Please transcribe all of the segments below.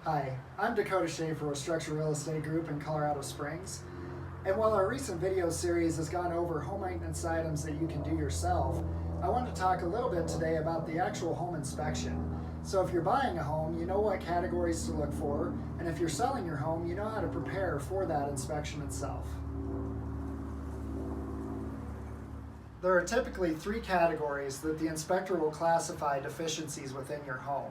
Hi, I'm Dakota Shafer with Structure Real Estate Group in Colorado Springs. And while our recent video series has gone over home maintenance items that you can do yourself, I want to talk a little bit today about the actual home inspection. So if you're buying a home, you know what categories to look for, and if you're selling your home, you know how to prepare for that inspection itself. There are typically three categories that the inspector will classify deficiencies within your home.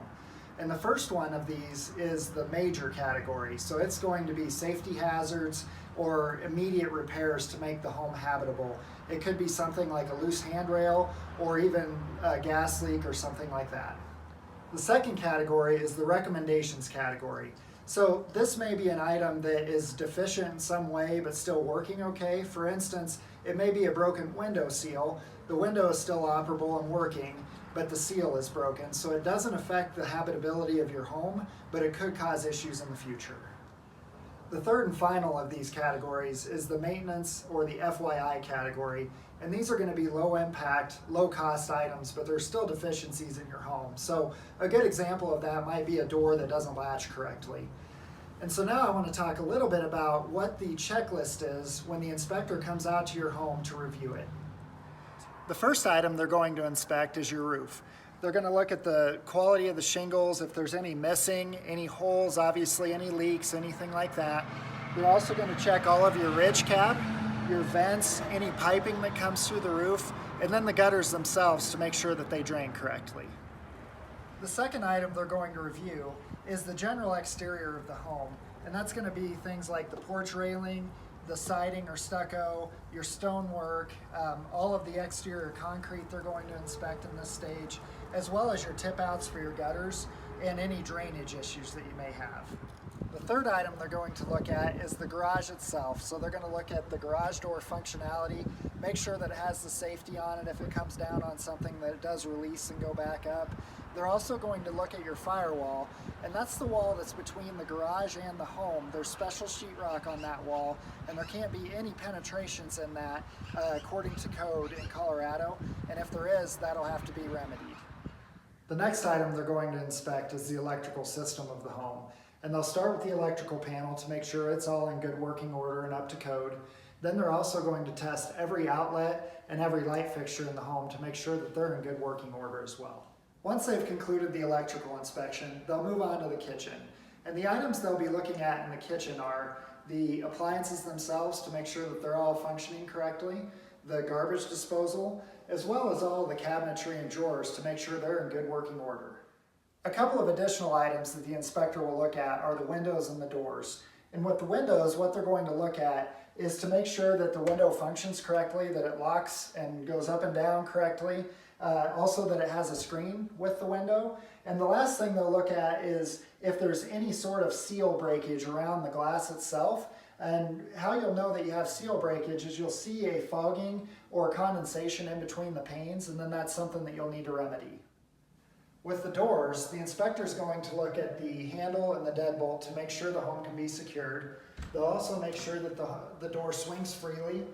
And the first one of these is the major category. So it's going to be safety hazards or immediate repairs to make the home habitable. It could be something like a loose handrail or even a gas leak or something like that. The second category is the recommendations category. So this may be an item that is deficient in some way but still working okay. For instance, it may be a broken window seal. The window is still operable and working, but the seal is broken, so it doesn't affect the habitability of your home, but it could cause issues in the future. The third and final of these categories is the maintenance or the FYI category, and these are going to be low impact, low cost items, but there's still deficiencies in your home. So a good example of that might be a door that doesn't latch correctly. And so now I want to talk a little bit about what the checklist is when the inspector comes out to your home to review it. The first item they're going to inspect is your roof. They're going to look at the quality of the shingles, if there's any missing, any holes, obviously any leaks, anything like that. They're also going to check all of your ridge cap, your vents, any piping that comes through the roof, and then the gutters themselves to make sure that they drain correctly. The second item they're going to review is the general exterior of the home, and that's going to be things like the porch railing, the siding or stucco, your stonework, all of the exterior concrete they're going to inspect in this stage, as well as your tip outs for your gutters and any drainage issues that you may have. The third item they're going to look at is the garage itself. So they're going to look at the garage door functionality, make sure that it has the safety on it if it comes down on something, that it does release and go back up. They're also going to look at your firewall, and that's the wall that's between the garage and the home. There's special sheetrock on that wall, and there can't be any penetrations in that according to code in Colorado, and if there is, that'll have to be remedied. The next item they're going to inspect is the electrical system of the home, and they'll start with the electrical panel to make sure it's all in good working order and up to code. Then they're also going to test every outlet and every light fixture in the home to make sure that they're in good working order as well. Once they've concluded the electrical inspection, they'll move on to the kitchen. And the items they'll be looking at in the kitchen are the appliances themselves to make sure that they're all functioning correctly, the garbage disposal, as well as all the cabinetry and drawers to make sure they're in good working order. A couple of additional items that the inspector will look at are the windows and the doors. And with the windows, what they're going to look at is to make sure that the window functions correctly, that it locks and goes up and down correctly, also that it has a screen with the window. And the last thing they'll look at is if there's any sort of seal breakage around the glass itself. And how you'll know that you have seal breakage is you'll see a fogging or condensation in between the panes, and then that's something that you'll need to remedy. With the doors, the inspector is going to look at the handle and the deadbolt to make sure the home can be secured. They'll also make sure that the door swings freely,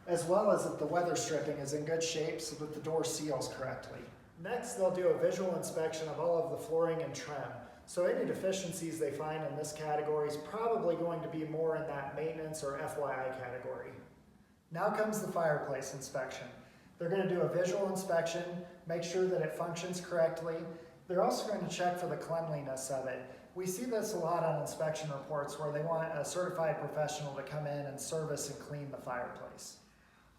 as well as that the weather stripping is in good shape so that the door seals correctly. Next, they'll do a visual inspection of all of the flooring and trim. So any deficiencies they find in this category is probably going to be more in that maintenance or FYI category. Now comes the fireplace inspection. They're going to do a visual inspection, make sure that it functions correctly. They're also going to check for the cleanliness of it. We see this a lot on inspection reports where they want a certified professional to come in and service and clean the fireplace.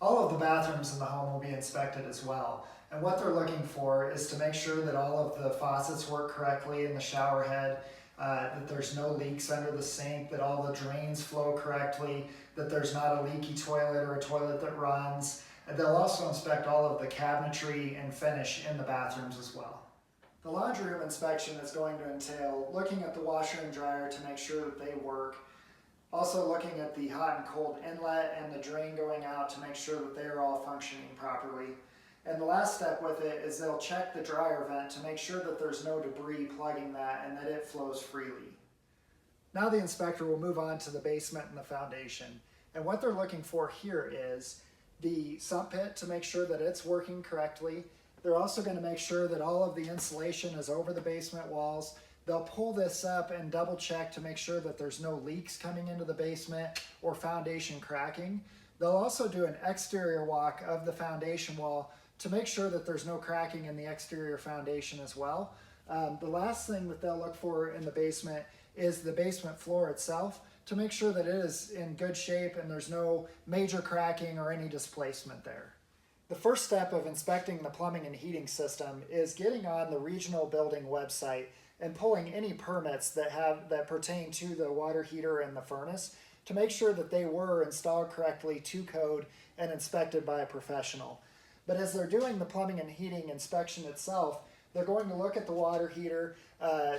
All of the bathrooms in the home will be inspected as well. And what they're looking for is to make sure that all of the faucets work correctly in the shower head, that there's no leaks under the sink, that all the drains flow correctly, that there's not a leaky toilet or a toilet that runs. And they'll also inspect all of the cabinetry and finish in the bathrooms as well. The laundry room inspection is going to entail looking at the washer and dryer to make sure that they work. Also looking at the hot and cold inlet and the drain going out to make sure that they are all functioning properly. And the last step with it is they'll check the dryer vent to make sure that there's no debris plugging that and that it flows freely. Now the inspector will move on to the basement and the foundation. And what they're looking for here is the sump pit to make sure that it's working correctly. They're also going to make sure that all of the insulation is over the basement walls, They'll pull this up and double check to make sure that there's no leaks coming into the basement or foundation cracking. They'll also do an exterior walk of the foundation wall to make sure that there's no cracking in the exterior foundation as well. The last thing that they'll look for in the basement is the basement floor itself to make sure that it is in good shape and there's no major cracking or any displacement there. The first step of inspecting the plumbing and heating system is getting on the regional building website and pulling any permits that pertain to the water heater and the furnace to make sure that they were installed correctly to code and inspected by a professional. But as they're doing the plumbing and heating inspection itself, they're going to look at the water heater,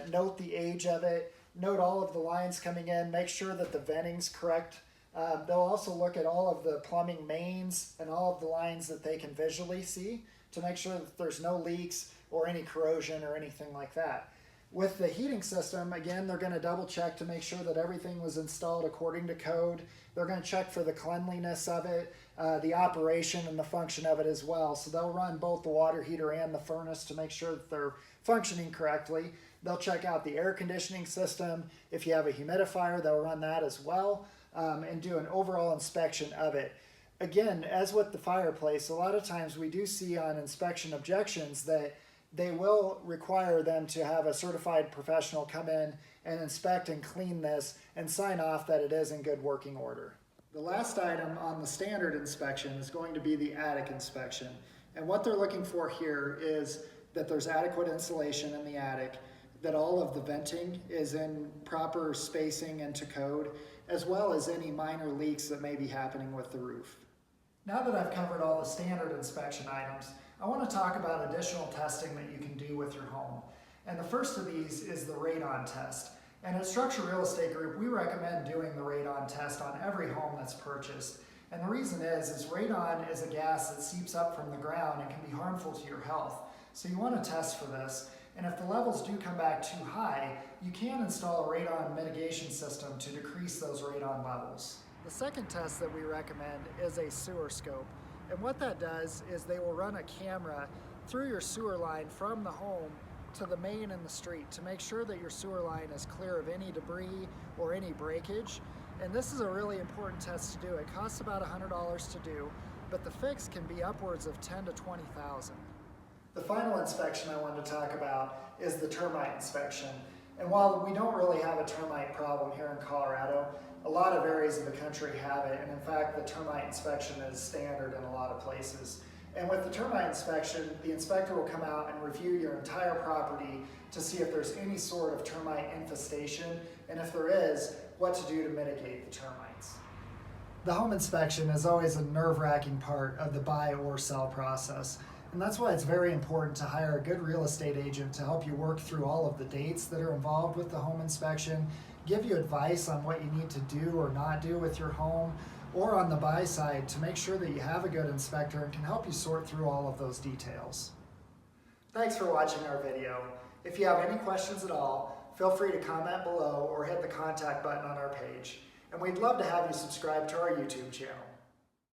note the age of it, note all of the lines coming in, make sure that the venting's correct. They'll also look at all of the plumbing mains and all of the lines that they can visually see to make sure that there's no leaks or any corrosion or anything like that. With the heating system, again, they're going to double check to make sure that everything was installed according to code. They're going to check for the cleanliness of it, the operation and the function of it as well. So they'll run both the water heater and the furnace to make sure that they're functioning correctly. They'll check out the air conditioning system. If you have a humidifier, they'll run that as well, and do an overall inspection of it. Again, as with the fireplace, a lot of times we do see on inspection objections that they will require them to have a certified professional come in and inspect and clean this and sign off that it is in good working order. The last item on the standard inspection is going to be the attic inspection. And what they're looking for here is that there's adequate insulation in the attic, that all of the venting is in proper spacing and to code, as well as any minor leaks that may be happening with the roof. Now that I've covered all the standard inspection items, I want to talk about additional testing that you can do with your home. And the first of these is the radon test. And at Structure Real Estate Group, we recommend doing the radon test on every home that's purchased. And the reason is radon is a gas that seeps up from the ground and can be harmful to your health. So you want to test for this. And if the levels do come back too high, you can install a radon mitigation system to decrease those radon levels. The second test that we recommend is a sewer scope. And what that does is they will run a camera through your sewer line from the home to the main in the street to make sure that your sewer line is clear of any debris or any breakage. And this is a really important test to do. It costs about $100 to do, but the fix can be upwards of $10,000 to $20,000. The final inspection I wanted to talk about is the termite inspection. And while we don't really have a termite problem here in Colorado, a lot of areas of the country have it, and in fact the termite inspection is standard in a lot of places. And with the termite inspection, the inspector will come out and review your entire property to see if there's any sort of termite infestation, and if there is, what to do to mitigate the termites. The home inspection is always a nerve-wracking part of the buy or sell process. And that's why it's very important to hire a good real estate agent to help you work through all of the dates that are involved with the home inspection, give you advice on what you need to do or not do with your home, or on the buy side to make sure that you have a good inspector and can help you sort through all of those details. Thanks for watching our video. If you have any questions at all, feel free to comment below or hit the contact button on our page. And we'd love to have you subscribe to our YouTube channel.